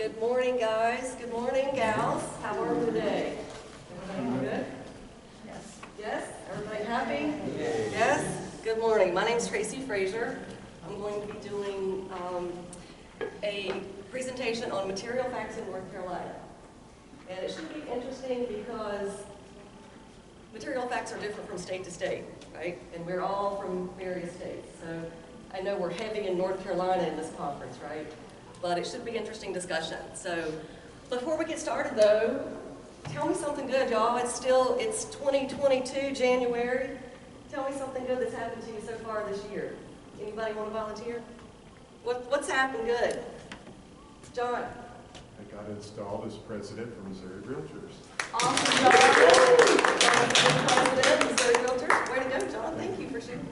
Good morning, guys. Good morning, gals. How are we today? Everybody good? Yes. Yes? Everybody happy? Yes? Good morning. My name is Tracy Frazier. I'm going to be doing a presentation on material facts in North Carolina. And it should be interesting because material facts are different from state to state, right? And we're all from various states. So I know we're heavy in North Carolina in this conference, right? But it should be interesting discussion. So before we get started though, tell me something good, y'all. It's 2022, January. Tell me something good that's happened to you so far this year. Anybody want to volunteer? What's happened good? John? I got installed as president for Missouri Realtors. Awesome, John. President of Missouri Realtors. Way to go, John. Thank you for sharing.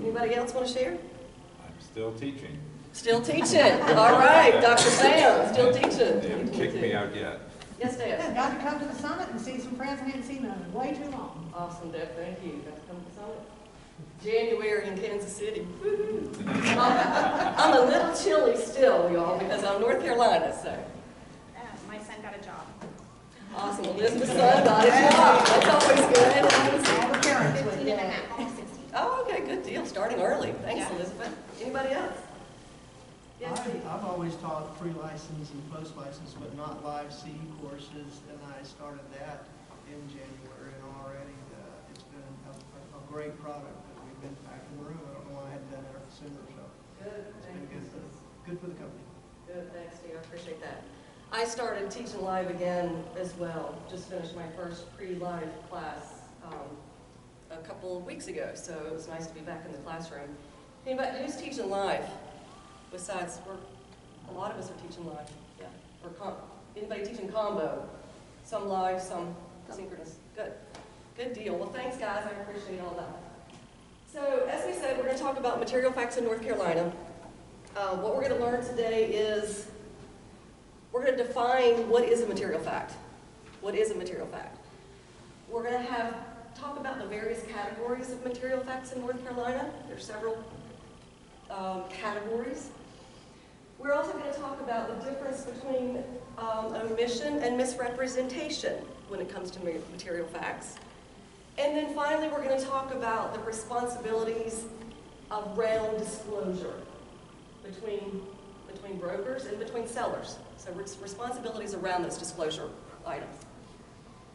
Anybody else want to share? I'm still teaching. Still teaching. All right, Dr. Sam, still teaching. They haven't kicked me out yet. Yes, Deb. Yeah, got to come to the summit and see some friends I hadn't seen in way too long. Awesome, Deb. Thank you. Got to come to the summit. January in Kansas City. I'm a little chilly still, y'all, because I'm North Carolina, so. My son got a job. Awesome. Elizabeth's son got a job. That's always good. All the parents would, 15 and a half, almost 16. Oh, okay, good deal. Starting early. Thanks, Yeah. Elizabeth. Anybody else? Yes, Steve. I've always taught pre-license and post-license, but not live CE courses, and I started that in January, and already it's been a great product that we've been back in the room. I don't know why I hadn't done it sooner, so Good. it's been good for the company. Good, thanks, Steve. I appreciate that. I started teaching live again as well. Just finished my first pre-live class a couple of weeks ago, so it was nice to be back in the classroom. Anybody who's teaching live? Besides, a lot of us are teaching live, yeah. Or anybody teaching combo? Some live, some synchronous. Good, good deal. Well, thanks, guys. I appreciate all that. So, as we said, we're going to talk about material facts in North Carolina. What we're going to learn today is we're going to define what is a material fact. What is a material fact? We're going to talk about the various categories of material facts in North Carolina. There's several categories. We're also going to talk about the difference between omission and misrepresentation when it comes to material facts. And then finally, we're going to talk about the responsibilities around disclosure between brokers and between sellers. So responsibilities around those disclosure items.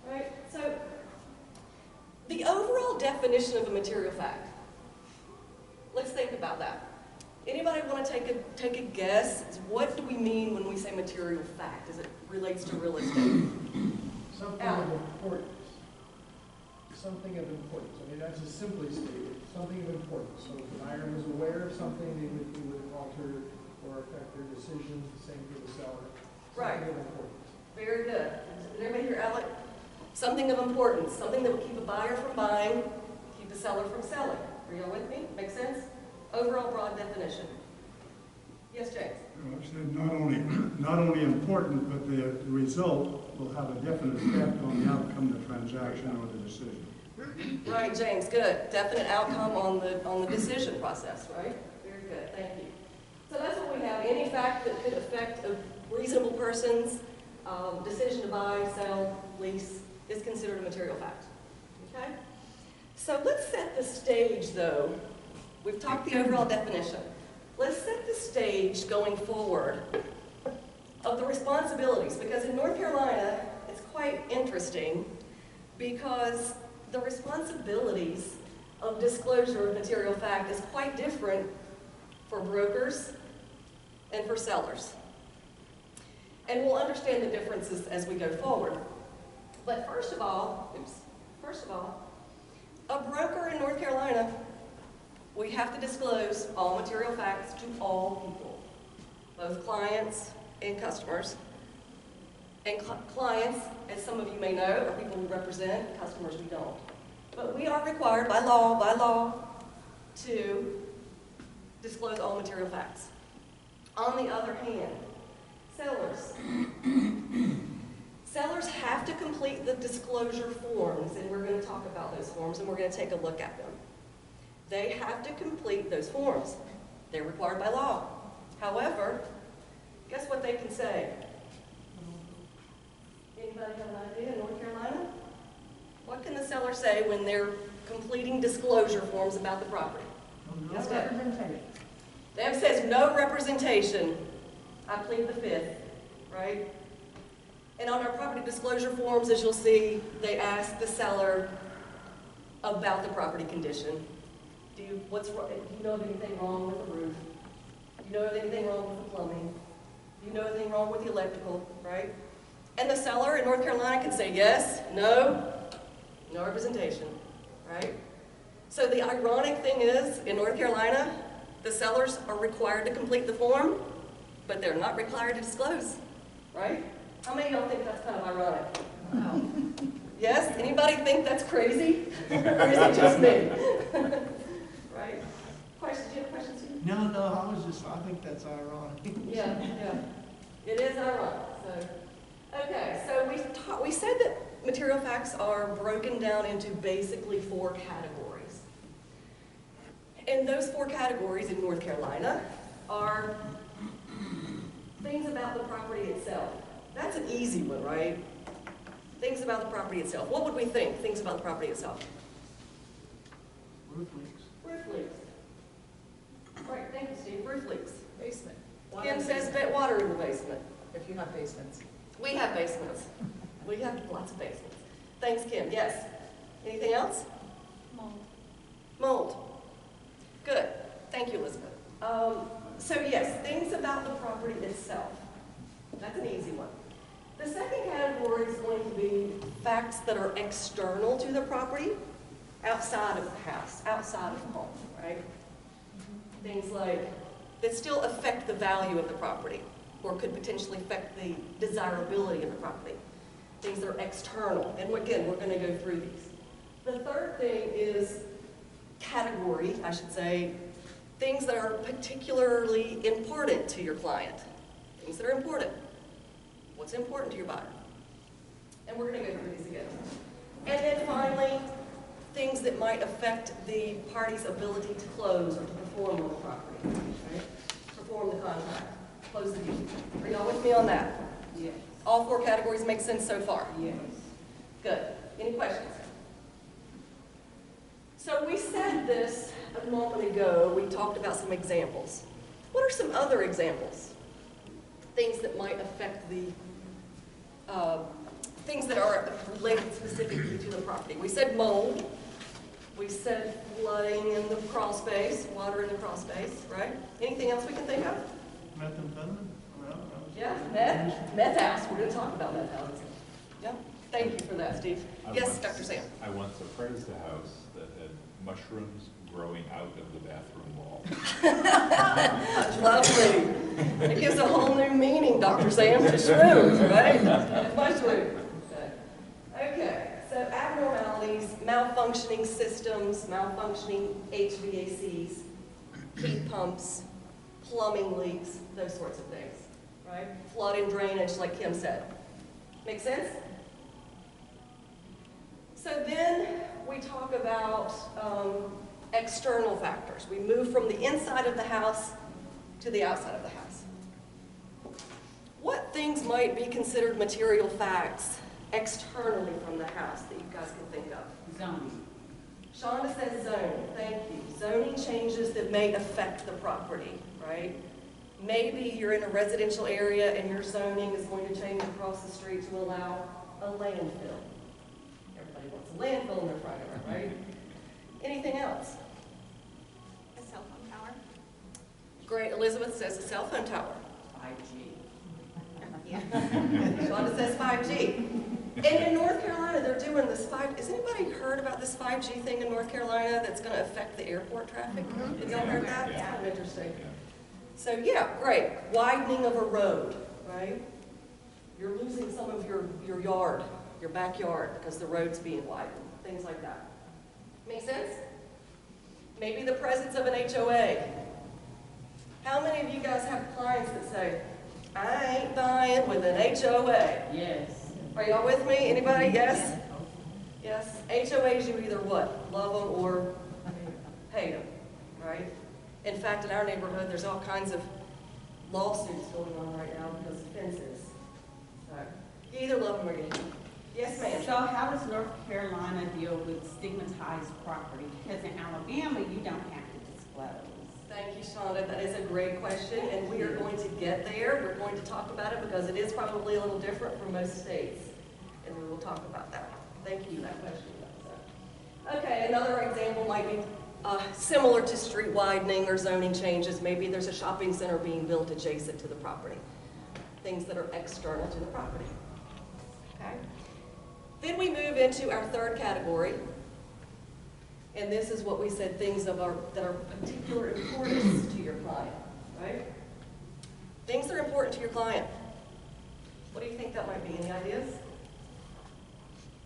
All right, so the overall definition of a material fact. Let's think about that. Anybody want to take a guess? What do we mean when we say material fact as it relates to real estate? Something of importance. Something of importance. I mean, that's just simply stated. Something of importance. So if the buyer was aware of something, they would alter or affect their decisions. The same for the seller. Right. Something of importance. Very good. Did everybody hear Alec? Something of importance. Something that will keep a buyer from buying, keep a seller from selling. Are you all with me? Make sense? Overall broad definition. Yes, James? I said not only important, but the result will have a definite effect on the outcome of the transaction or the decision. Right, James, good. Definite outcome on the decision process, right? Very good, thank you. So that's what we have. Any fact that could affect a reasonable person's decision to buy, sell, lease is considered a material fact. Okay? So let's set the stage, though. We've talked the overall definition. Let's set the stage going forward of the responsibilities, because in North Carolina, it's quite interesting because the responsibilities of disclosure of material fact is quite different for brokers and for sellers. And we'll understand the differences as we go forward. But first of all, a broker in North Carolina, we have to disclose all material facts to all people, both clients and customers. And clients, as some of you may know, are people we represent, customers we don't. But we are required by law, to disclose all material facts. On the other hand, sellers have to complete the disclosure forms, and we're going to talk about those forms, and we're going to take a look at them. They have to complete those forms. They're required by law. However, guess what they can say? sellers say when they're completing disclosure forms about the property? No Yes, ma'am. representation. Deb says no representation. I plead the fifth, right? And on our property disclosure forms, as you'll see, they ask the seller about the property condition. Do you know of anything wrong with the roof? Do you know of anything wrong with the plumbing? Do you know anything wrong with the electrical, right? And the seller in North Carolina can say yes, no representation, right? So the ironic thing is, in North Carolina, the sellers are required to complete the form, but they're not required to disclose, right? How many of y'all think that's kind of ironic? Wow. Yes? Anybody think that's crazy? Or is it just me? Right? Questions? Do you have questions? No, I think that's ironic. Yeah. It is ironic. So, okay, so we said that material facts are broken down into basically 4 categories. And those 4 categories in North Carolina are things about the property itself. That's an easy one, right? Things about the property itself. What would we think? Things about the property itself. Roof leaks. Roof leaks. Right, thank you, Steve. Roof leaks. Basement. Kim says water in the basement. If you have basements. We have basements. We have lots of basements. Thanks, Kim. Yes. Anything else? Mold. Mold. Good. Thank you, Elizabeth. So yes, things about the property itself. That's an easy one. The second category is going to be facts that are external to the property, outside of the house, outside of the home, right? Things like that still affect the value of the property, or could potentially affect the desirability of the property. Things that are external. And again, we're going to go through these. The third thing is category, I should say, things that are particularly important to your client. Things that are important. What's important to your buyer? And we're going to go through these again. And then finally, things that might affect the party's ability to close or to perform on the property, right? Perform the contract, close the deal. Are y'all with me on that? Yes. All 4 categories make sense so far? Yes. Good. Any questions? So we said this a moment ago. We talked about some examples. What are some other examples? Things that might affect the, things that are related specifically to the property. We said mold. We said flooding in the crawl space, water in the crawl space, right? Anything else we can think of? Methamphetamine? Yeah, meth house. We're going to talk about meth houses. Yeah, thank you for that, Steve. Yes, Dr. Sam. I once appraised a house that had mushrooms growing out of the bathroom wall. Lovely. It gives a whole new meaning, Dr. Sam, to shrooms, right? Mushrooms. Okay, so abnormalities, malfunctioning systems, malfunctioning HVACs, heat pumps, plumbing leaks, those sorts of things, right? Flood and drainage, like Kim said. Make sense? So then we talk about external factors. We move from the inside of the house to the outside of the house. What things might be considered material facts externally from the house that you guys can think of? Zoning. Shonda says zoning. Thank you. Zoning changes that may affect the property, right? Maybe you're in a residential area and your zoning is going to change across the street to allow a landfill. Everybody wants a landfill in their front yard, right? Anything else? A cell phone tower. Great. Elizabeth says a cell phone tower. 5G. Yeah. Shonda says 5G. And in North Carolina, they're doing this 5G. Has anybody heard about this 5G thing in North Carolina that's going to affect the airport traffic? Have y'all heard that? It's kind of interesting. So yeah, great. Widening of a road, right? You're losing some of your yard, your backyard, because the road's being widened. Things like that. Make sense? Maybe the presence of an HOA. How many of you guys have clients that say, I ain't buying with an HOA? Yes. Are y'all with me? Anybody? Yes? Yes. HOAs, you either what? Love them or hate them, right? In fact, in our neighborhood, there's all kinds of lawsuits going on right now because of fences. So, you either love them or you hate them. Yes, ma'am. So how does North Carolina deal with stigmatized property? Because in Alabama, you don't have to disclose. Thank you, Shonda. That is a great question, and we are going to get there. We're going to talk about it because it is probably a little different from most states, and we will talk about that. Thank you for that question. Okay, another example might be similar to street widening or zoning changes. Maybe there's a shopping center being built adjacent to the property. Things that are external to the property. Okay. Then we move into our third category. And this is what we said, things that are particular importance to your client, right? Things that are important to your client. What do you think that might be? Any ideas?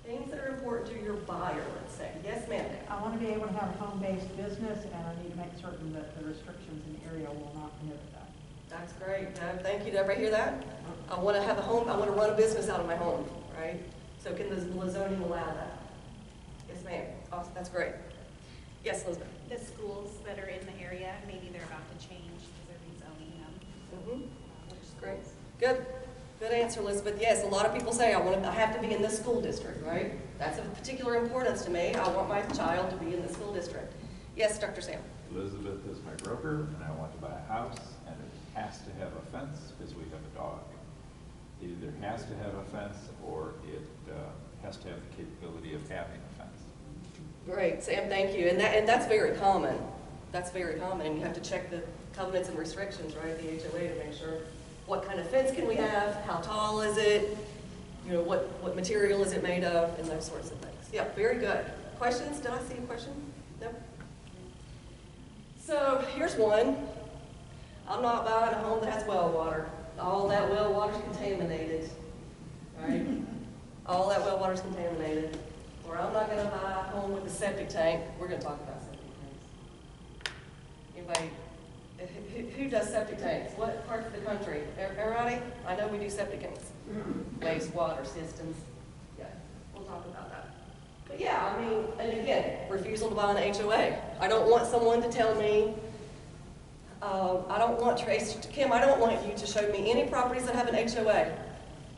Things that are important to your buyer, let's say. Yes, ma'am. I want to be able to have a home-based business, and I need to make certain that the restrictions in the area will not inhibit that. That's great. Thank you. Did everybody hear that? I want to have a home. I want to run a business out of my home, right? So can the zoning allow that? Yes, ma'am. Awesome. That's great. Yes, Elizabeth. The schools that are in the area, maybe they're about to change because they're rezoning them. Which Great. schools? Good. Good answer, Elizabeth. Yes, a lot of people say, I have to be in this school district, right? That's of particular importance to me. I want my child to be in the school district. Yes, Dr. Sam. Elizabeth is my broker, and I want to buy a house, and it has to have a fence because we have a dog. It either has to have a fence or it has to have the capability of having a fence. Great, Sam, thank you. And that's very common. That's very common. And you have to check the covenants and restrictions, right, the HOA, to make sure what kind of fence can we have, how tall is it, you know, what material is it made of, and those sorts of things. Yeah, very good. Questions? Did I see a question? No? So here's one. I'm not buying a home that has well water. All that well water's contaminated, right? All that well water's contaminated. Or I'm not gonna buy a home with a septic tank. We're gonna talk about septic tanks. Anybody, who does septic tanks? What parts of the country? Everybody? I know we do septic tanks. Wastewater systems. Yeah, we'll talk about that. But yeah, I mean, and again, refusal to buy an HOA. I don't want someone to tell me, I don't want Kim, I don't want you to show me any properties that have an HOA.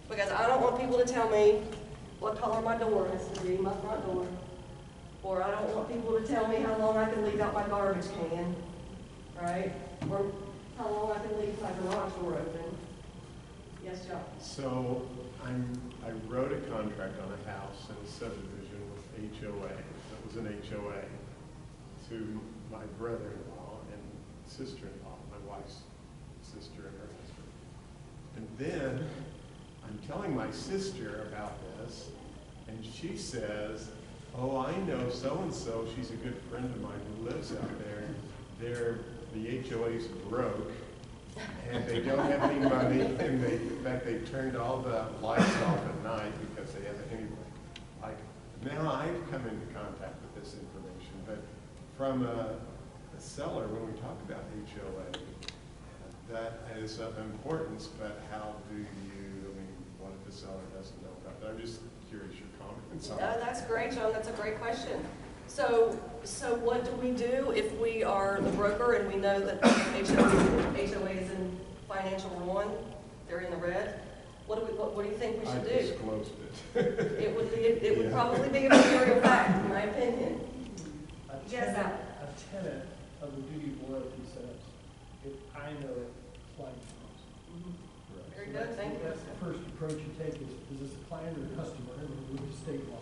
Because I don't want people to tell me what color my door has to be, my front door. Or I don't want people to tell me how long I can leave out my garbage can, right? Or how long I can leave my garage door open. Yes, John? So I wrote a contract on a house in a subdivision with HOA. That was an HOA to my brother-in-law and sister-in-law, my wife's sister and her husband. And then I'm telling my sister about this, and she says, oh, I know so-and-so, she's a good friend of mine who lives out there. The HOA's broke, and they don't have any money, and in fact, they turned all the lights off at night because they haven't anyway. Like, now I've come into contact with this information, but from a seller, when we talk about HOA, that is of importance, but how do you, I mean, what if the seller doesn't know about that? I'm just curious your comments on that. That's great, John. That's a great question. So what do we do if we are the broker and we know that HOA is in financial ruin? They're in the red. What do you think we should do? I disclosed it. It would probably be a material fact, in my opinion. Yes, Al. A tenant of the duty of loyalty says, if I know it, client knows. Very good, thank you. That's the first approach you take is this a client or a customer, and then move to state law.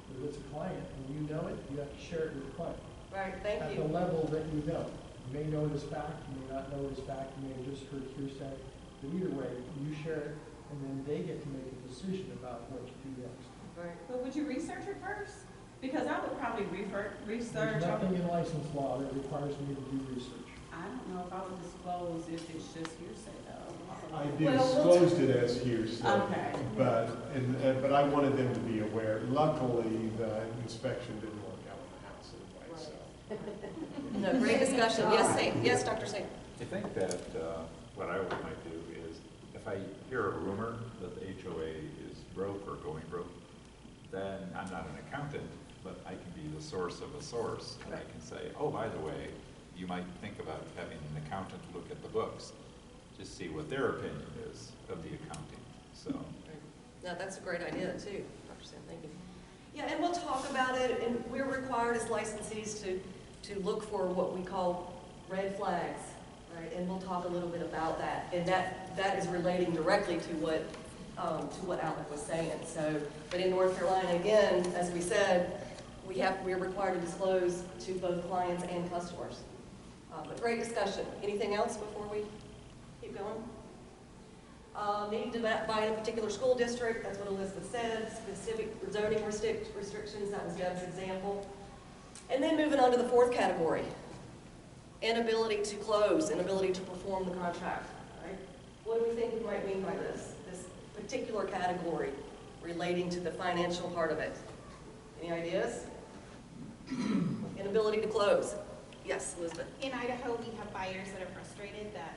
But if it's a client and you know it, you have to share it with the client. Right, thank At you. the level that you know. You may know it as fact, you may not know it as fact, you may have just heard hearsay. But either way, you share it, and then they get to make a decision about what to do next. Right. But would you research it first? Because I would probably research. There's nothing in license law that requires me to do research. I don't know if I would disclose if it's just hearsay though. I disclosed it as hearsay, Okay. but I wanted them to be aware. Luckily, the inspection didn't work out in the house anyway, so. No, great discussion. Yes, Dr. Singh. I think that what I might do is, if I hear a rumor that the HOA is broke or going broke, then I'm not an accountant, but I can be the source of a source. And I can say, oh, by the way, you might think about having an accountant look at the books, just see what their opinion is of the accounting. So, No, that's a great idea too, Dr. thank you. Yeah, and we'll talk about it, and we're required as licensees to look for what we call red flags, right? And we'll talk a little bit about that, and that is relating directly to what Alec was saying. So, but in North Carolina, again, as we said, we're required to disclose to both clients and customers. But great discussion. Anything else before we keep going? Needing to buy in a particular school district, that's what Elizabeth said. Specific zoning restrictions, that was Deb's example. And then moving on to the fourth category, inability to close, inability to perform the contract, right? What do we think we might mean by this particular category relating to the financial part of it? Any ideas? Inability to close. Yes, Elizabeth. In Idaho, we have buyers that are frustrated that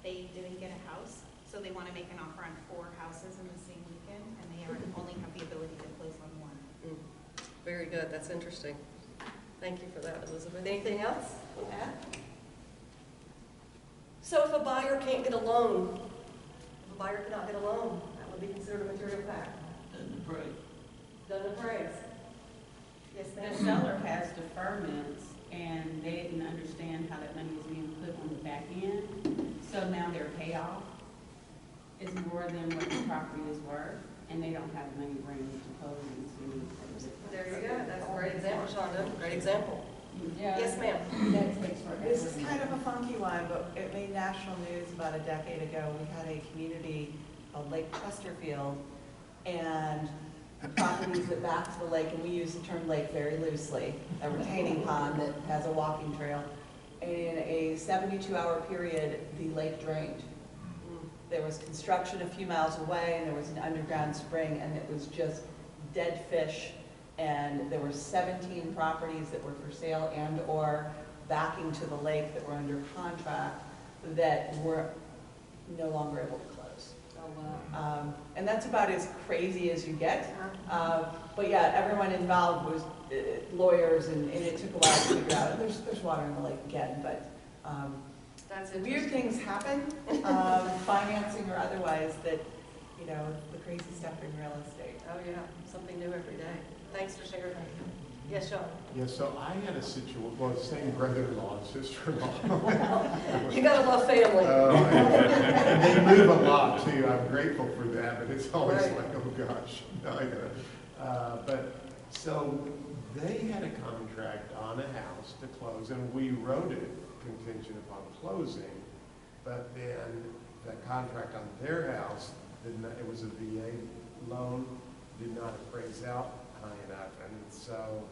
they didn't get a house, so they want to make an offer on 4 houses in the same weekend, and they only have the ability to close on 1. Very good, that's interesting. Thank you for that, Elizabeth. Anything else to add? So if a buyer can't get a loan, if a buyer cannot get a loan, that would be considered a material fact. Doesn't appraise. Yes, The ma'am. seller has deferments, and they didn't understand how that money was being put on the back end. So now their payoff is more than what the property is worth, and they don't have the money to bring it to closing. There you go. That's a great example, Shonda. Great example. Yeah. Yes, ma'am. That takes forever. This is kind of a funky one, but it made national news about a decade ago. We had a community called Lake Chesterfield, and properties that back to the lake, and we use the term lake very loosely, a retaining pond that has a walking trail. And in a 72-hour period, the lake drained. There was construction a few miles away, and there was an underground spring, and it was just dead fish. And there were 17 properties that were for sale and or backing to the lake that were under contract that were no longer able to close. Oh, wow. And that's about as crazy as you get. But yeah, everyone involved was lawyers, and it took a while to figure out. There's water in the lake again, but That's weird things happen, financing or otherwise, that, you know, the crazy stuff in real estate. Oh, yeah. Something new every day. Thanks for sharing. Yes, Sean. Yeah, so I had a situation, well, same brother-in-law and sister-in-law. You gotta love family. And they move a lot too. I'm grateful for that, but it's always Right. like, oh gosh, no, I gotta. But so they had a contract on a house to close, and we wrote it contingent upon closing. But then the contract on their house, it was a VA loan, did not appraise out high enough, and so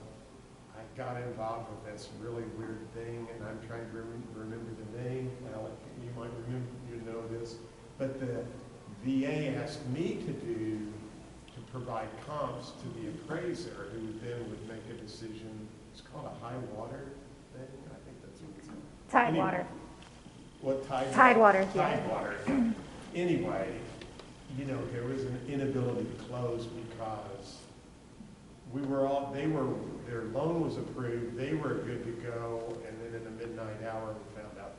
I got involved with this really weird thing, and I'm trying to remember the name. Alec, you might remember, you know this, but the VA asked me to provide comps to the appraiser, who then would make a decision. It's called a high water thing. I think that's what it's called. Tidewater. What Tidewater? Tidewater, yeah. Tidewater. Anyway, you know, there was an inability to close because their loan was approved, they were good to go, and then in the midnight hour, we found out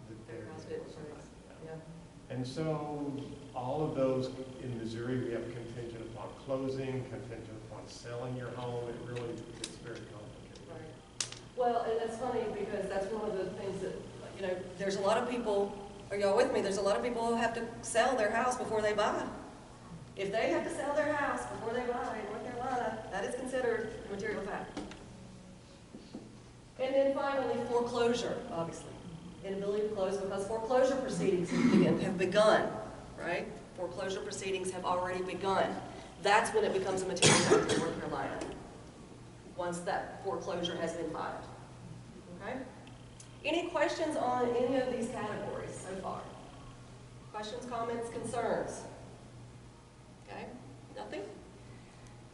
that their House deal didn't was appraise. not. Yeah. And so all of those in Missouri, we have contingent upon closing, contingent upon selling your home. It really gets very complicated. Right. Well, and that's funny because that's one of the things that, you know, there's a lot of people, are y'all with me? There's a lot of people who have to sell their house before they buy. If they have to sell their house before they buy in North Carolina, that is considered a material fact. And then finally, foreclosure, obviously. Inability to close because foreclosure proceedings have begun, right? Foreclosure proceedings have already begun. That's when it becomes a material fact in North Carolina, once that foreclosure has been filed. Okay? Any questions on any of these categories so far? Questions, comments, concerns? Okay, nothing?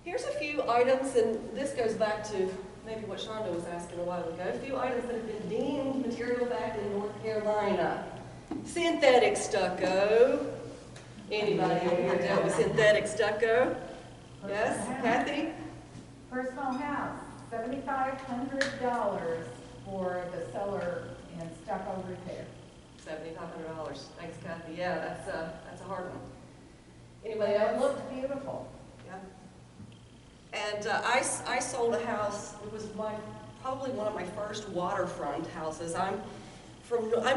Here's a few items, and this goes back to maybe what Shonda was asking a while ago. A few items that have been deemed material fact in North Carolina. Synthetic stucco. Anybody in here dealt with synthetic stucco? Yes, Kathy? Personal house, $7,500 for the cellar and stucco repair. $7,500. Thanks, Kathy. Yeah, that's a hard one. Anybody It else? looked beautiful. Yeah. And I sold a house. It was probably one of my first waterfront houses. I'm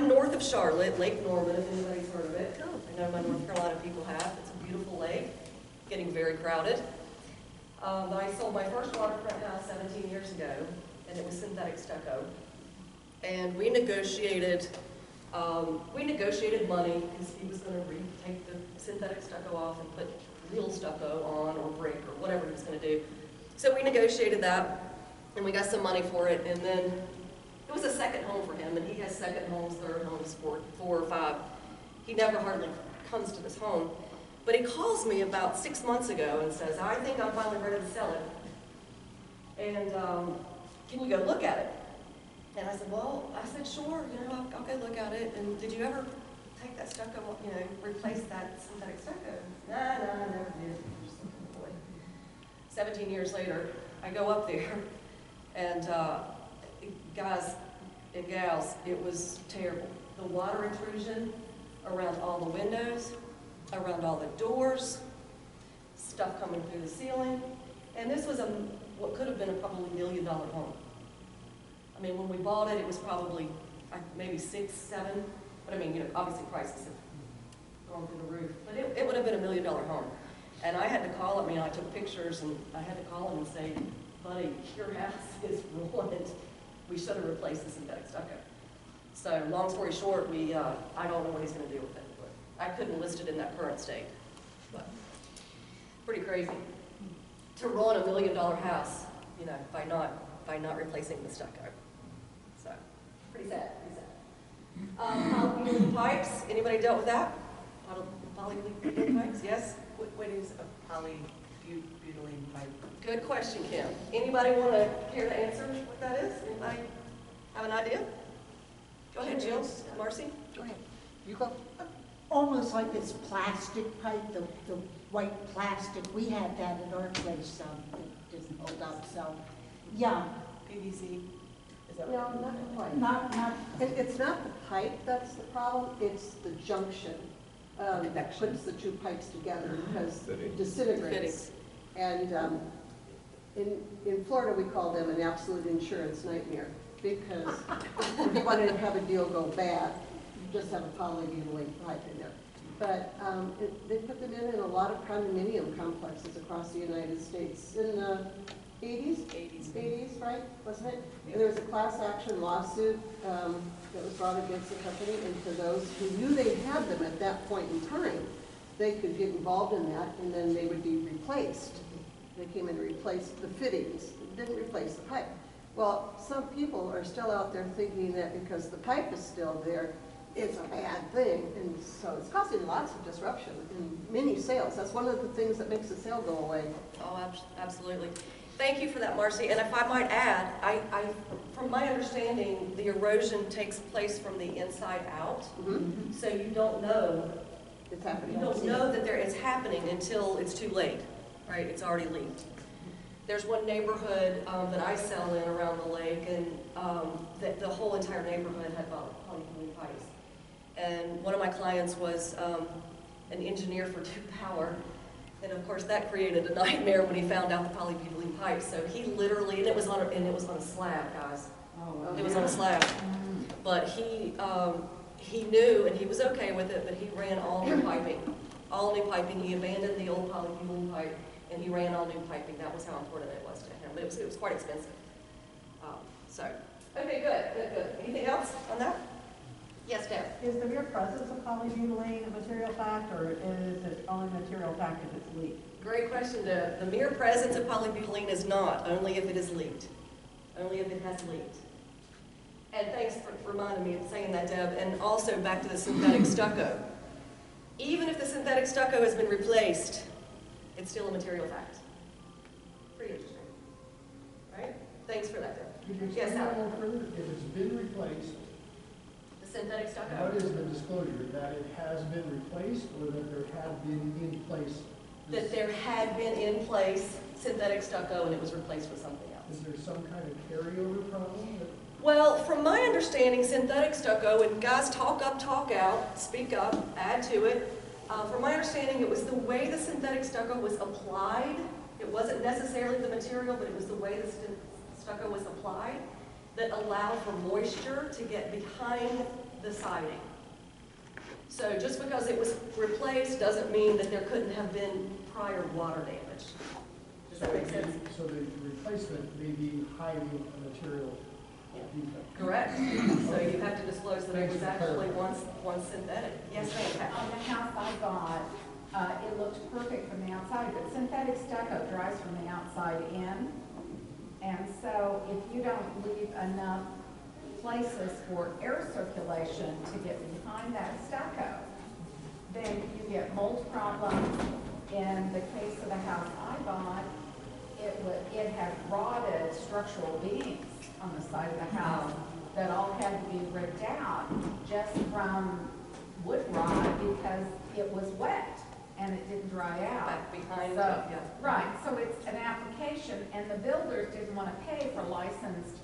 north of Charlotte, Lake Norman, if anybody's heard of it. I know my North Carolina people have. It's a beautiful lake, getting very crowded. But I sold my first waterfront house 17 years ago, and it was synthetic stucco. And we negotiated money because he was going to take the synthetic stucco off and put real stucco on or brick or whatever he was going to do. So we negotiated that, and we got some money for it, and then it was a second home for him, and he has second homes, third homes, four or five. He never hardly comes to this home. But he calls me about 6 months ago and says, I think I'm finally ready to sell it. And can you go look at it? And I said, well, sure, I'll go look at it. And did you ever take that stucco, replace that synthetic stucco? Nah, I never did. 17 years later, I go up there, and guys and gals, it was terrible. The water intrusion around all the windows, around all the doors, stuff coming through the ceiling. And this was what could have been a probably $1 million home. I mean, when we bought it, it was probably maybe 6, 7, but I mean, obviously prices have gone through the roof. But it would have been $1 million home. And I had to call him, I took pictures, and I had to call him and say, buddy, your house is ruined. We should have replaced the synthetic stucco. So long story short, I don't know what he's going to do with it. But I couldn't list it in that current state. But pretty crazy. To ruin $1 million house, by not replacing the stucco. So pretty sad, Polyethylene pipes, anybody dealt with that? Polyethylene pipes, yes? What is a polybutylene pipe? Good question, Kim. Anybody want to care to answer what that is? Anybody have an idea? Go ahead, Jill. Marcy? Go ahead. You go. Almost like this plastic pipe, the white plastic. We had that at our place. It doesn't hold up. So, yeah. PVC? Is that No, what? not quite. Not. It's not the pipe that's the problem, it's the junction that puts the two pipes together because it disintegrates. And in Florida, we call them an absolute insurance nightmare because if you wanted to have a deal go bad, you just have a polybutylene pipe in there. But they put them in a lot of condominium complexes across the United States in the 80s, right, wasn't it? And there was a class action lawsuit that was brought against the company, and for those who knew they had them at that point in time, they could get involved in that, and then they would be replaced. They came in and replaced the fittings, didn't replace the pipe. Well, some people are still out there thinking that because the pipe is still there, it's a bad thing, and so it's causing lots of disruption in many sales. That's one of the things that makes the sale go away. Oh, absolutely. Thank you for that, Marcy. And if I might add, from my understanding, the erosion takes place from the inside out. Mm-hmm. So you don't know. It's happening. You don't know that it's happening until it's too late, right? It's already leaked. There's one neighborhood that I sell in around the lake, and the whole entire neighborhood had polyethylene pipes. And one of my clients was an engineer for Duke Power. And of course, that created a nightmare when he found out the polybutylene pipes. So he literally, and it was on a slab, guys. Oh, It was on a slab. But he knew, and he was okay with it, but he ran all new piping. All new piping. He abandoned the old polybutylene pipe, and he ran all new piping. That was how important it was to him. But it was quite expensive. Okay, good. Anything else on that? Yes, Deb. Is the mere presence of polybutylene a material fact, or is it only material fact if it's leaked? Great question, Deb. The mere presence of polybutylene is not, only if it is leaked. Only if it has leaked. And thanks for reminding me of saying that, Deb. And also back to the synthetic stucco. Even if the synthetic stucco has been replaced, it's still a material fact. Pretty interesting. Right? Thanks for that, Deb. Could you Yes, explain Al. that a little further? If it's been replaced, The synthetic stucco. what is the disclosure? That it has been replaced or that there had been in place? That there had been in place synthetic stucco and it was replaced with something else. Is there some kind of carryover problem? Well, from my understanding, synthetic stucco, and guys, talk up, talk out, speak up, add to it. From my understanding, it was the way the synthetic stucco was applied It wasn't necessarily the material, but it was the way the stucco was applied that allowed for moisture to get behind the siding. So just because it was replaced doesn't mean that there couldn't have been prior water damage. Does that make sense? So the replacement may be hiding a material defect. Correct. So you have to disclose that it was actually once synthetic. Yes, ma'am, Pat. On the house I bought, it looked perfect from the outside, but synthetic stucco dries from the outside in. And so if you don't leave enough places for air circulation to get behind that stucco, then you get mold problems. In the case of the house I bought, it had rotted structural beams on the side of the house that all had to be ripped out just from wood rot because it was wet and it didn't dry out. Back behind, So- yeah. Right, so it's an application, and the builders didn't want to pay for licensed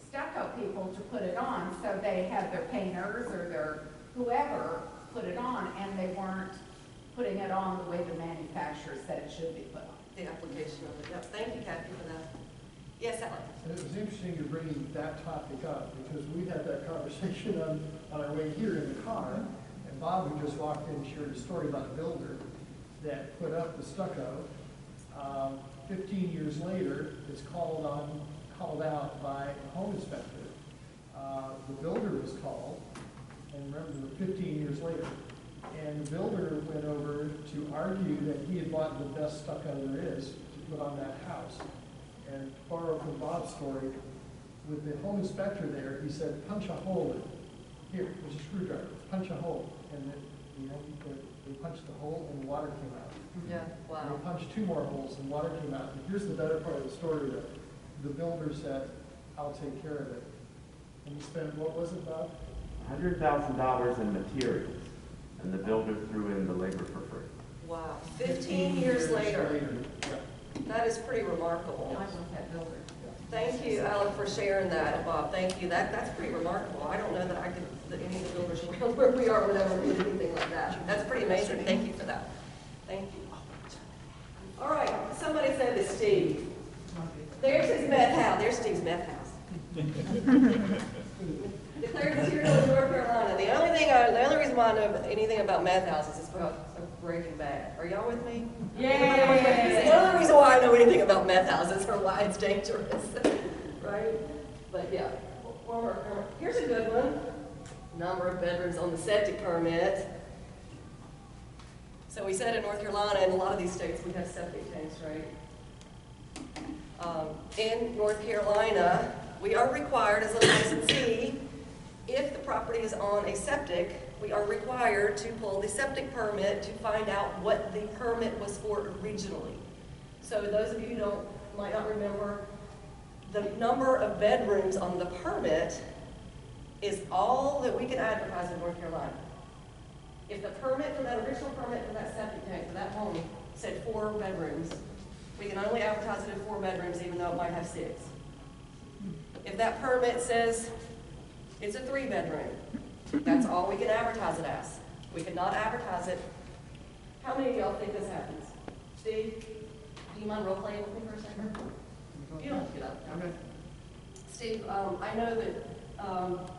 stucco people to put it on, so they had their painters or their whoever put it on, and they weren't putting it on the way the manufacturer said it should be put on. The application of it. Yep. Thank you, Kathy, for that. Yes, Ellen? And it was interesting you're bringing that topic up, because we had that conversation on our way here in the car, and Bob, who just walked in, shared a story about a builder that put up the stucco. 15 years later, it's called out by a home inspector. The builder was called, and remember, 15 years later, and the builder went over to argue that he had bought the best stucco there is to put on that house. And to borrow from Bob's story, with the home inspector there, he said, punch a hole in it. Here, there's a screwdriver, punch a hole. And then, they punched the hole and water came out. Yeah, And wow. they punched 2 more holes and water came out. And here's the better part of the story, that the builder said, I'll take care of it. And he spent, what was it, Bob? $100,000 in materials, and the builder threw in the labor for free. Wow. 15 years later. Yeah. That is pretty remarkable. I want that builder. Thank you, Alan, for sharing that, Bob. Thank you. That's pretty remarkable. I don't know that any of the builders around where we are would ever do anything like that. That's pretty amazing. Thank you for that. Thank you. All right, somebody said to Steve. There's his meth house. There's Steve's meth house. Declared material in North Carolina. The only reason why I know anything about meth houses is because of Breaking Bad. Are y'all with me? Yay! The only reason why I know anything about meth houses or why it's dangerous, right? But yeah, here's a good one. Number of bedrooms on the septic permit. So we said in North Carolina, in a lot of these states, we have septic tanks, right? In North Carolina, we are required as a licensee, if the property is on a septic, we are required to pull the septic permit to find out what the permit was for originally. So those of you who might not remember, the number of bedrooms on the permit is all that we can advertise in North Carolina. If the permit for that original permit for that septic tank, for that home, said 4 bedrooms, we can only advertise it in 4 bedrooms even though it might have 6. If that permit says it's a 3-bedroom, that's all we can advertise it as. We cannot advertise it. How many of y'all think this happens? Steve, do you mind role playing with me for a second? You don't have to get up. Okay. Steve, I know that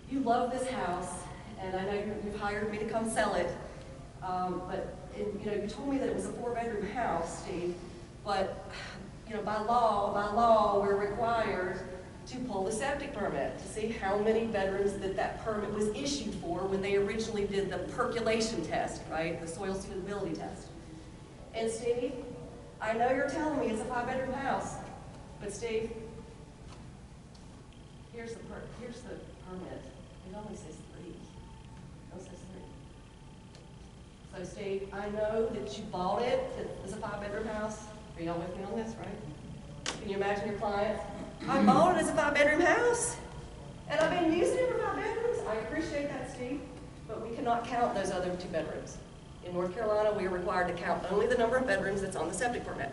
you love this house, and I know you've hired me to come sell it. But you told me that it was a 4-bedroom house, Steve. But by law, we're required to pull the septic permit to see how many bedrooms that permit was issued for when they originally did the percolation test, right? The soil suitability test. And Steve, I know you're telling me it's a 5-bedroom house, but Steve, here's the permit. It only says 3. It only says 3. So Steve, I know that you bought it. It's a 5-bedroom house. Are y'all with me on this, right? Can you imagine your client? I bought it as a 5-bedroom house, and I've been using it for 5 bedrooms. I appreciate that, Steve, but we cannot count those other 2 bedrooms. In North Carolina, we are required to count only the number of bedrooms that's on the septic permit.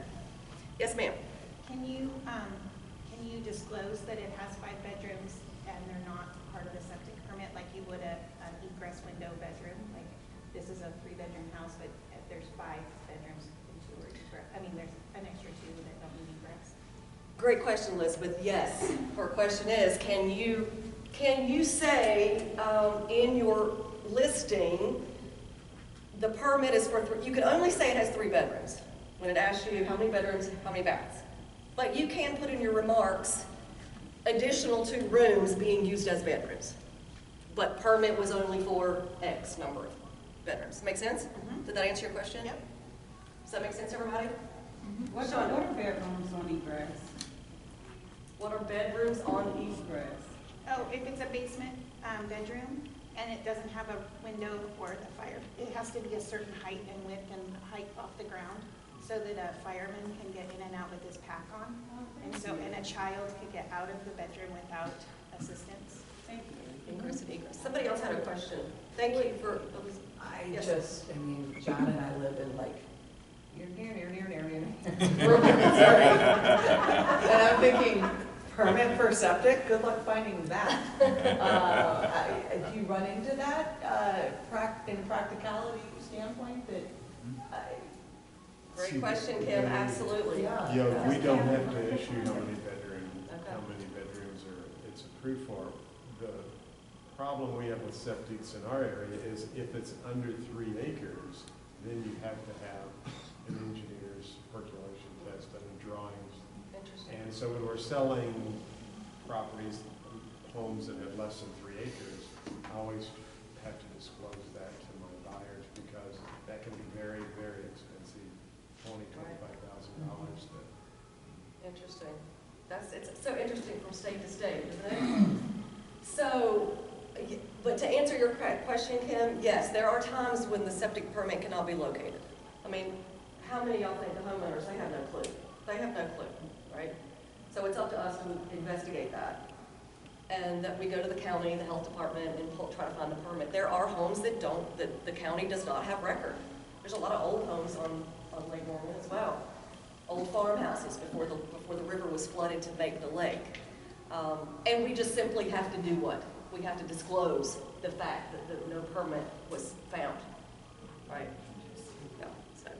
Yes, ma'am. Can you disclose that it has 5 bedrooms and they're not part of the septic permit, like you would an egress window bedroom? Like this is a 3-bedroom house, but there's 5 bedrooms in storage. great question, Elizabeth. Yes. Her question is, can you say in your listing, the permit is for you can only say it has 3 bedrooms when it asks you how many bedrooms, how many baths. But you can put in your remarks additional 2 rooms being used as bedrooms. But permit was only for X number of bedrooms. Make sense? Mm-hmm. Did that answer your question? Yep. Does that make sense, everybody? What are bedrooms on egress? What are bedrooms on each? Egress. Oh, if it's a basement bedroom and it doesn't have a window or the fire, it has to be a certain height and width and height off the ground so that a fireman can get in and out with his pack on. And a child could get out of the bedroom without assistance. Thank you. Ingress and egress. Somebody else had a question. Thank you for. Yes. I mean, John and I live in like, near. And I'm thinking, permit for septic, good luck finding that. Do you run into that in practicality standpoint that? Great question, Kim. Absolutely. Yeah, we don't have to issue how many bedrooms it's approved for. The problem we have with septics in our area is if it's under 3 acres, then you have to have an engineer's percolation test and drawings. Interesting. And so when we're selling properties, homes that have less than 3 acres, I always have to disclose that to my buyers because that can be very, very expensive, $25,000. Interesting. It's so interesting from state to state, isn't it? So, but to answer your question, Kim, yes, there are times when the septic permit cannot be located. I mean, how many of y'all think the homeowners, they have no clue. They have no clue, right? So it's up to us to investigate that. And that we go to the county, the health department, and try to find the permit. There are homes that the county does not have record. There's a lot of old homes on Lake Norman as well. Old farmhouses before the river was flooded to make the lake. And we just simply have to do what? We have to disclose the fact that no permit was found, right? Yeah, so.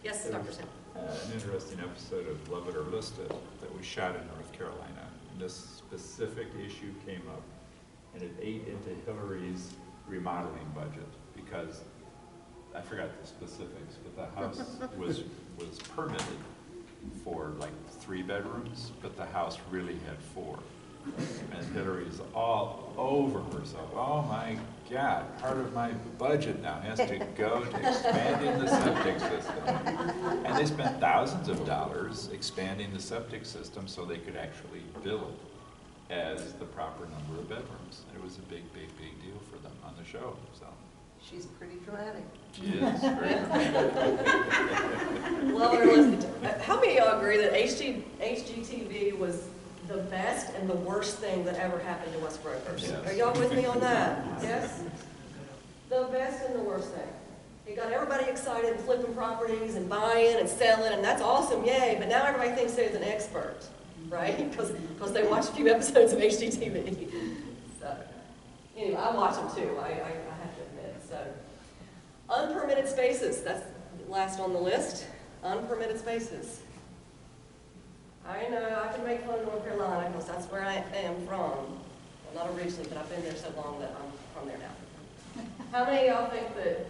Yes, Dr. Sam. An interesting episode of Love It or List It that we shot in North Carolina. And this specific issue came up, and it ate into Hillary's remodeling budget because I forgot the specifics, but the house was permitted for like 3 bedrooms, but the house really had 4. And Hillary's all over herself. Oh my God, part of my budget now has to go to expanding the septic system. And they spent thousands of dollars expanding the septic system so they could actually bill it as the proper number of bedrooms. And it was a big, big, big deal for them on the show. So She's pretty dramatic. she is very dramatic. Love it or list it. How many of y'all agree that HGTV was the best and the worst thing that ever happened to us brokers? Yes. Are y'all with me on that? Yes? The best and the worst thing. It got everybody excited, flipping properties and buying and selling, and that's awesome, yay, but now everybody thinks they're an expert, right? Because they watch a few episodes of HGTV. So, anyway, I watch them too, I have to admit. So, unpermitted spaces, that's last on the list. Unpermitted spaces. I know, I can make fun of North Carolina because that's where I am from. Well, not originally, but I've been there so long that I'm from there now. How many of y'all think that,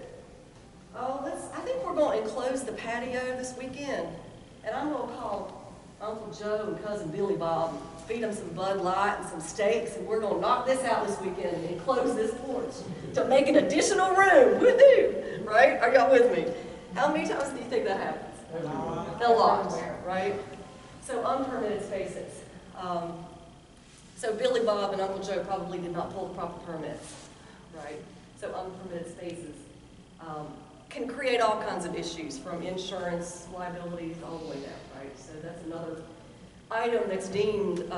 I think we're going to enclose the patio this weekend. And I'm going to call Uncle Joe and Cousin Billy Bob and feed them some Bud Light and some steaks, and we're going to knock this out this weekend and enclose this porch to make an additional room. Woohoo! Right? Are y'all with me? How many times do you think that happens? A lot, right? So unpermitted spaces. So Billy Bob and Uncle Joe probably did not pull the proper permits, right? So unpermitted spaces can create all kinds of issues, from insurance liabilities all the way down, right? So that's another item that's deemed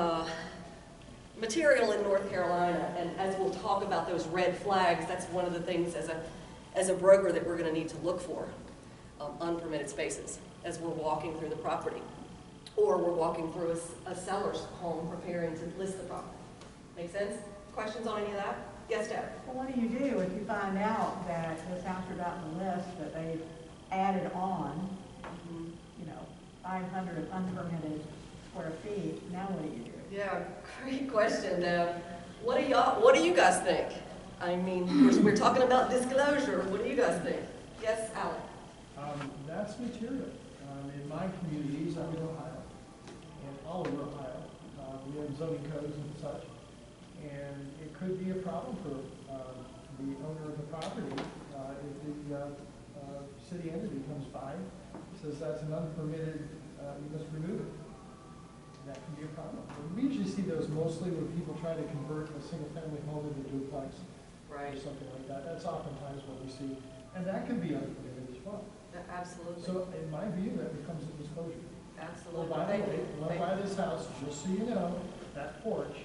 material in North Carolina, and as we'll talk about those red flags, that's one of the things as a broker that we're going to need to look for, unpermitted spaces, as we're walking through the property. Or we're walking through a seller's home preparing to list the property. Make sense? Questions on any of that? Yes, Deb? Well, what do you do if you find out that this house you're about on the list that they've added on, 500 unpermitted square feet, now what do you do? Yeah, great question, Deb. What do you guys think? I mean, we're talking about disclosure. What do you guys think? Yes, Alan? That's material. In my communities, I'm in Ohio, and all over Ohio, we have zoning codes and such, and it could be a problem for the owner of the property if the city entity comes by, says that's an unpermitted, you must remove it. That can be a problem. And we usually see those mostly when people try to convert a single-family home into duplex or something like that. That's oftentimes what we see, and that can be unpermitted as well. Absolutely. So in my view, that becomes a disclosure. Absolutely. Well, by the way, when I buy this house, just so you know, that porch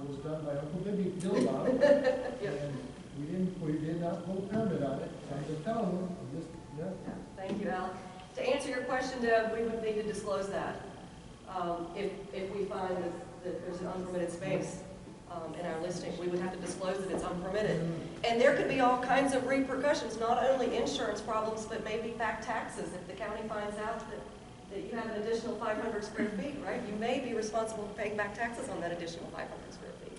was done by Uncle Billy Bob, and we did not pull a permit on it. I'm just telling you, Thank you, Alan. To answer your question, Deb, we would need to disclose that. If we find that there's an unpermitted space in our listing, we would have to disclose that it's unpermitted. And there could be all kinds of repercussions, not only insurance problems, but maybe back taxes. If the county finds out that you have an additional 500 square feet, right? You may be responsible for paying back taxes on that additional 500 square feet.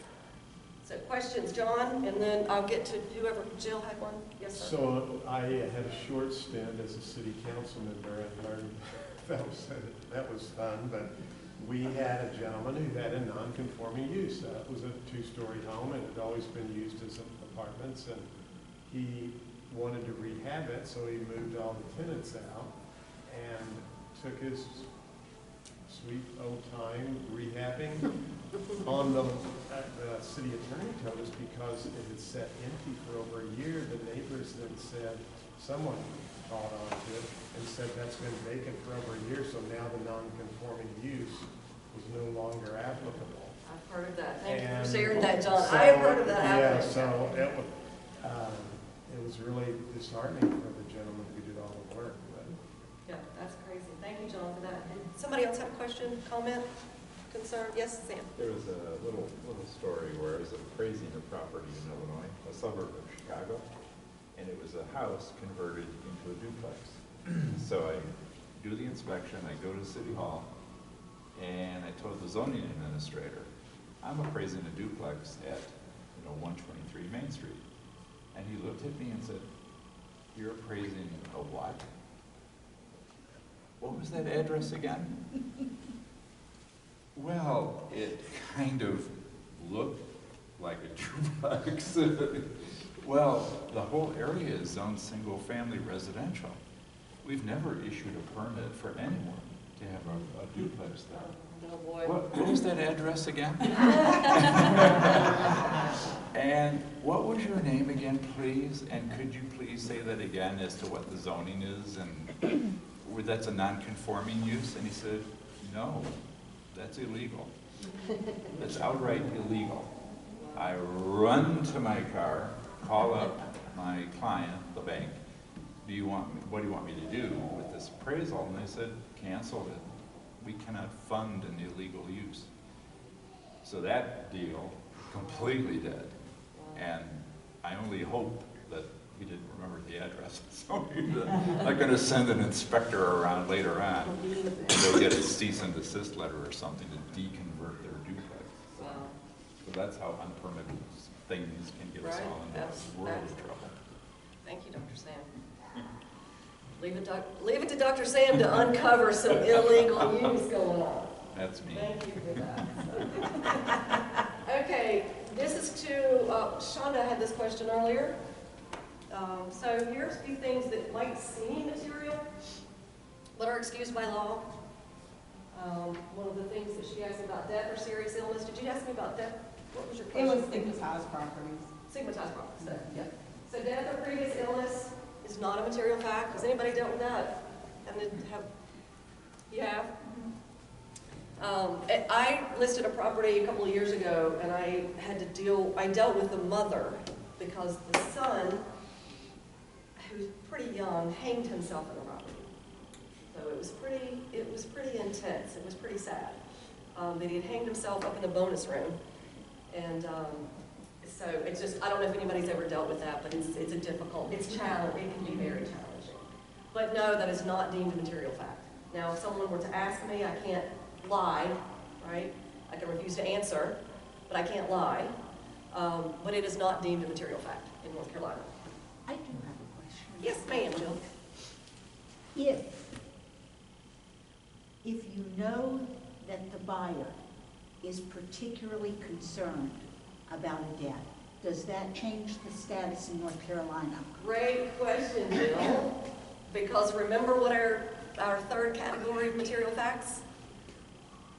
So questions, John, and then I'll get to whoever. Jill had one? Yes, sir. So I had a short stint as a city council member and learned that was fun, but we had a gentleman who had a non-conforming use. It was a two-story home and it had always been used as apartments, and he wanted to rehab it, so he moved all the tenants out and took his sweet old time rehabbing on the city attorney told us because it had sat empty for over a year. The neighbors then said, someone caught on to it and said that's been vacant for over a year, so now the non-conforming use was no longer applicable. I've heard of that. Thank you for sharing that, John. I have heard of that happening. Yeah, so it was really disheartening for the gentleman who did all the work. But. Yeah, that's crazy. Thank you, John, for that. And somebody else have a question, comment, concern? Yes, Sam? There was a little story where I was appraising a property in Illinois, a suburb of Chicago, and it was a house converted into a duplex. So I do the inspection, I go to City Hall, and I told the zoning administrator, I'm appraising a duplex at 123 Main Street. And he looked at me and said, you're appraising a what? What was that address again? Well, it kind of looked like a duplex. Well, the whole area is zoned single-family residential. We've never issued a permit for anyone to have a duplex there. Oh, boy. What was that address again? And what was your name again, please? And could you please say that again as to what the zoning is and that's a non-conforming use? And he said, no, that's illegal. That's outright illegal. I run to my car, call up my client, the bank. What do you want me to do with this appraisal? And they said, cancel it. We cannot fund an illegal use. So that deal completely dead. And I only hope that he didn't remember the address. So he's not going to send an inspector around later on and they'll get a cease and desist letter or something to deconvert their duplex. Wow. So that's how unpermitted things can get us all into world of trouble. Thank you, Dr. Sam. Leave it to Dr. Sam to uncover some illegal use going on. That's me. Thank you for that. Okay, this is to, Shonda had this question earlier. So here's a few things that might seem material, but are excused by law. One of the things that she asked about death or serious illness. Did you ask me about death? What was your question? It was stigmatized properties. Stigmatized properties, yeah. So death or previous illness is not a material fact. Has anybody dealt with that? You have? I listed a property a couple of years ago, and I dealt with the mother because the son, who was pretty young, hanged himself in the property. So it was pretty intense. It was pretty sad that he had hanged himself up in the bonus room. And so it's just, I don't know if anybody's ever dealt with that, but it's challenging. It can be very challenging. But no, that is not deemed a material fact. Now, if someone were to ask me, I can't lie, right? I can refuse to answer, but I can't lie. But it is not deemed a material fact in North Carolina. I do have a question. Yes, ma'am, Jill. If you know that the buyer is particularly concerned about a debt, does that change the status in North Carolina? Great question, Jill. Because remember what our third category of material facts?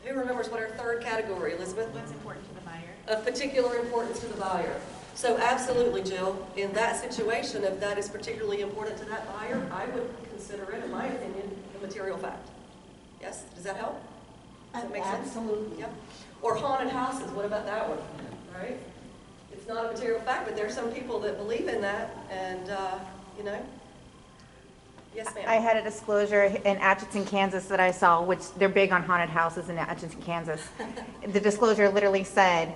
Who remembers what our third category, Elizabeth? What's important to the buyer? Of particular importance to the buyer. So absolutely, Jill, in that situation, if that is particularly important to that buyer, I would consider it, in my opinion, a material fact. Yes, does that help? Does that make sense? Absolutely. Yep. Or haunted houses, what about that one, right? It's not a material fact, but there are some people that believe in that, and, you know. Yes, ma'am. I had a disclosure in Atchison, Kansas that I saw, which they're big on haunted houses in Atchison, Kansas. The disclosure literally said,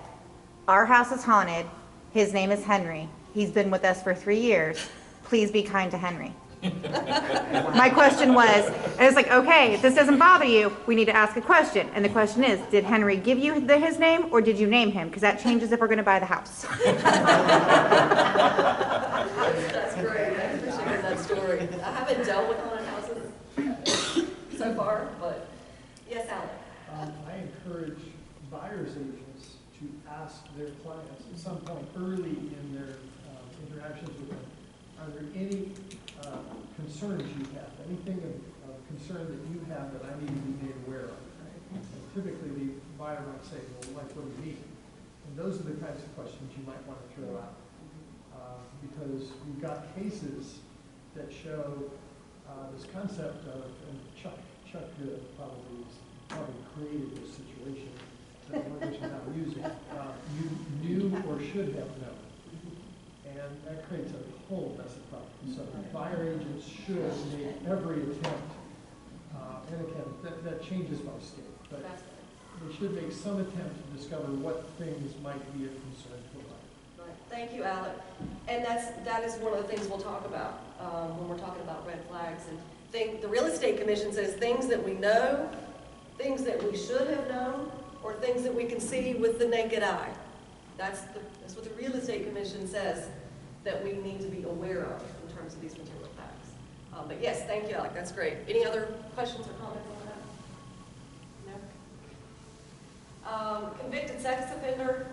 "Our house is haunted. His name is Henry. He's been with us for 3 years. Please be kind to Henry." My question was, I was like, okay, if this doesn't bother you, we need to ask a question. And the question is, did Henry give you his name or did you name him? Because that changes if we're going to buy the house. That's great. Thanks for sharing that story. I haven't dealt with haunted houses so far, but yes, Alan. I encourage buyer's agents to ask their clients at some point early in their interactions with them, are there any concerns you have, anything of concern that you have that I need to be made aware of? And typically, the buyer might say, well, like, what do you need? And those are the kinds of questions you might want to throw out. Because we've got cases that show this concept of, and Chuck probably created this situation, that language I'm now using, you knew or should have known. And that creates a whole mess of problems. So buyer agents should make every attempt, and again, that changes by state, but they should make some attempt to discover what things might be of concern to a buyer. Right. Thank you, Alec. And that is one of the things we'll talk about when we're talking about red flags. And the Real Estate Commission says things that we know, things that we should have known, or things that we can see with the naked eye. That's what the Real Estate Commission says that we need to be aware of in terms of these material facts. But yes, thank you, Alec. That's great. Any other questions or comments on that? No? Convicted sex offender,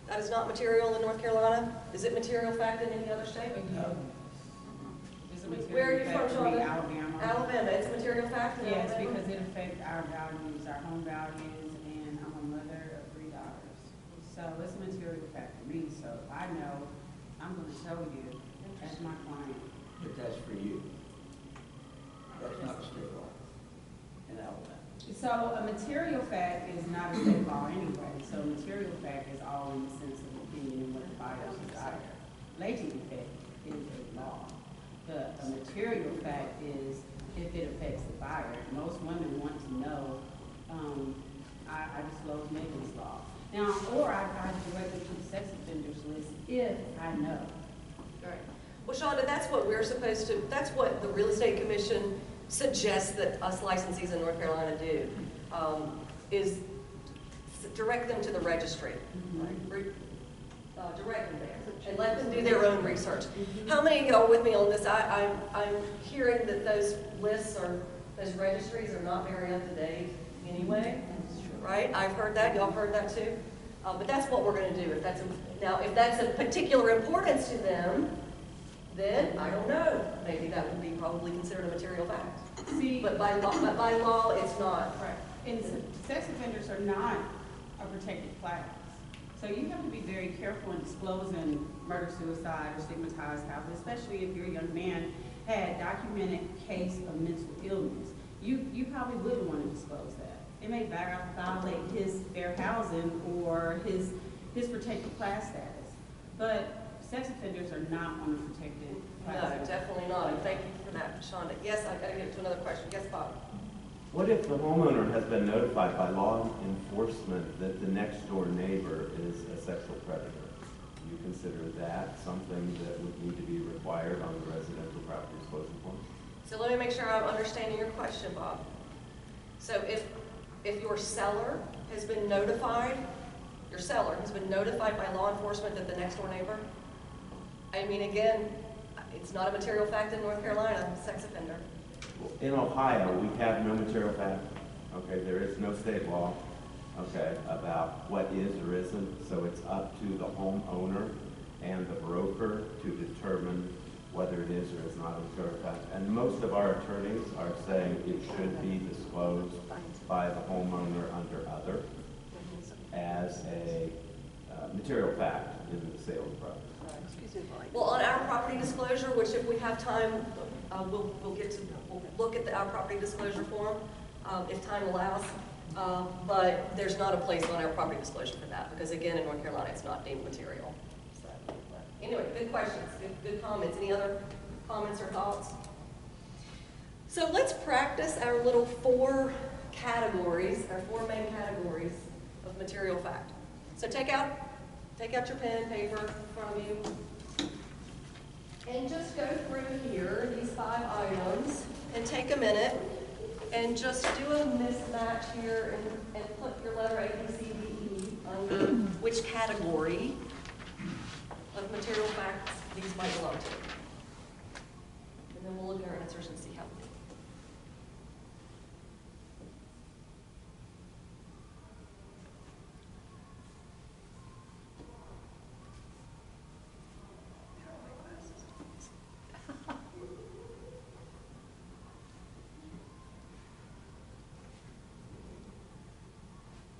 that is not material in North Carolina. Is it material fact in any other state? It's a Where are you material from, fact in Shonda? Alabama. Alabama. It's a material fact in Yes, Alabama? because it affects our values, our home values, and I'm a mother of 3 daughters. So it's a material fact for me. So if I know, I'm going to tell you as my client. But that's for you. That's not a state law in Alabama. So a material fact is not a state law anyway. So material fact is all in the sense of opinion and what the buyer desires. Latent effect is a law. But a material fact is if it affects the buyer. Most women want to know, I disclose Megan's law. Now, or I direct them to the sex offenders list if I know. Right. Well, Shonda, that's what we're supposed to, that's what the Real Estate Commission suggests that us licensees in North Carolina do, is direct them to the registry. Right? Direct them there and let them do their own research. How many of y'all are with me on this? I'm hearing that those lists or those registries are not very up to date anyway, right? I've heard that. Y'all heard that too. But that's what we're going to do. If that's of particular importance to them, then I don't know. Maybe that would be probably considered a material fact. See, but by law, it's not. Right. And sex offenders are not a protected class. So you have to be very careful in disclosing murder, suicide, or stigmatized housing, especially if your young man had documented case of mental illness. You probably wouldn't want to disclose that. It may violate his fair housing or his protected class status. But sex offenders are not on a protected class. No, definitely not. And thank you for that, Shonda. Yes, I've got to get to another question. Yes, Bob. What if the homeowner has been notified by law enforcement that the next door neighbor is a sexual predator? Do you consider that something that would need to be required on the residential property disclosure form? So let me make sure I'm understanding your question, Bob. So if If your seller has been notified, your seller has been notified by law enforcement that the next door neighbor, I mean, again, it's not a material fact in North Carolina, sex offender. In Ohio, we have no material fact, okay, there is no state law, okay, about what is or isn't, so it's up to the homeowner and the broker to determine whether it is or is not a material fact. And most of our attorneys are saying it should be disclosed by the homeowner under other as a material fact in the sale of the property. Well, on our property disclosure, which if we have time, we'll look at our property disclosure form, if time allows. But there's not a place on our property disclosure for that, because again, in North Carolina, it's not deemed material. So, anyway, good questions, good comments. Any other comments or thoughts? So let's practice our little 4 categories, our 4 main categories of material fact. So take out your pen and paper in front of you, and just go through here, these 5 items, and take a minute, and just do a mismatch here, and put your letter A, B, C, D, E under which category of material facts these might belong to. And then we'll look at our answers and see how we do.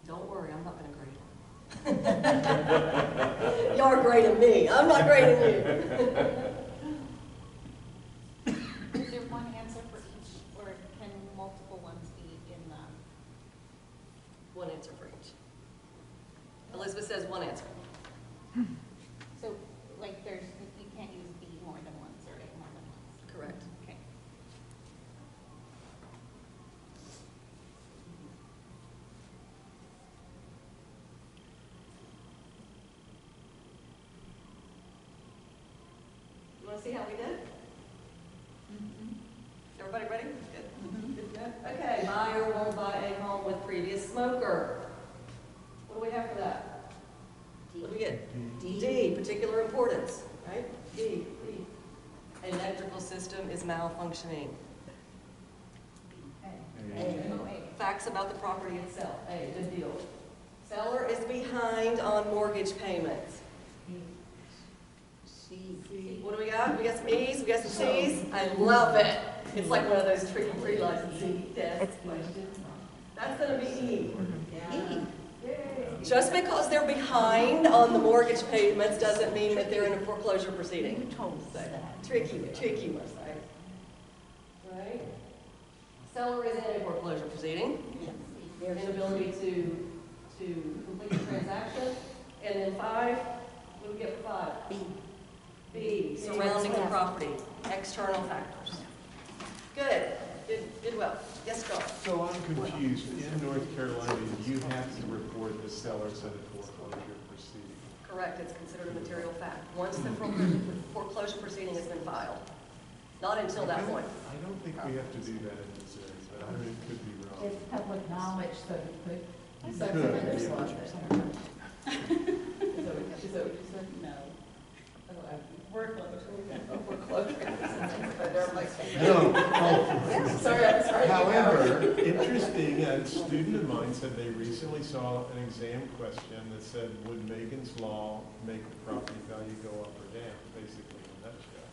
Don't worry, I'm not going to grade them. You're grading me. I'm not grading you. Is there one answer for each, or can multiple ones be in the? One answer for each. Elizabeth says one answer. So, like, you can't use B more than once or A more than once. Correct. Okay. You want to see how we did? Everybody ready? Good. Good to go? Okay, buyer won't buy a home with previous smoker. What do we have for that? What do we get? D, particular importance, right? D. Electrical system is malfunctioning. Facts about the property itself. A, good deal. Seller is behind on mortgage payments. C. What do we got? We got some E's, we got some C's. I love it. It's like one of those tricky pre-licensing test questions. That's going to be E. E. Just because they're behind on the mortgage payments doesn't mean that they're in a foreclosure proceeding. You told us that. Tricky one, right? Seller is in a foreclosure proceeding. Their inability to complete the transaction. And then 5, what do we get for 5? B, surrounding the property, external factors. Good, did well. Yes, John? So I'm confused. In North Carolina, you have to report the sellers in a foreclosure proceeding. Correct, it's considered a material fact. Once the foreclosure proceeding has been filed. Not until that point. I don't think we have to do that in Missouri, but I mean, it could be wrong. It's public knowledge, so it could. You So could, there's yeah. laws or something. Is that what you said? No. No. Sorry, I'm sorry. However, interesting, a student of mine said they recently saw an exam question that said, would Megan's Law make the property value go up or down, basically in a nutshell.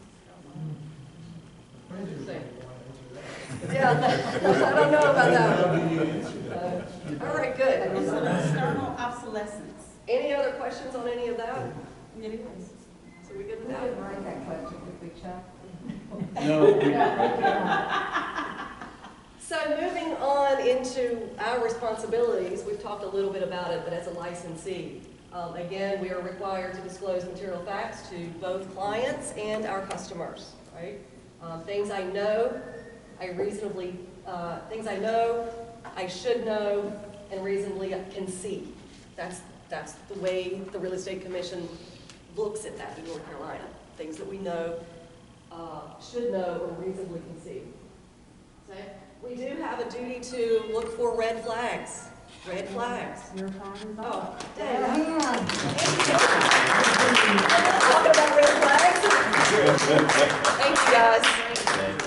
Yeah, I don't know about that How one. do you answer that question? All right, good. External obsolescence. Any other questions on any of that? It is. So we good with We that? didn't write that question, did we, Chuck? So moving on into our responsibilities, we've talked a little bit about it, but as a licensee, again, we are required to disclose material facts to both clients and our customers, right? Things I know, things I know, I should know, and reasonably can see. That's the way the Real Estate Commission looks at that in North Carolina. Things that we know, should know, or reasonably can see. So we do have a duty to look for red flags. Red flags. Your time is Oh, up. dang. Talk about red flags. Thank you, guys.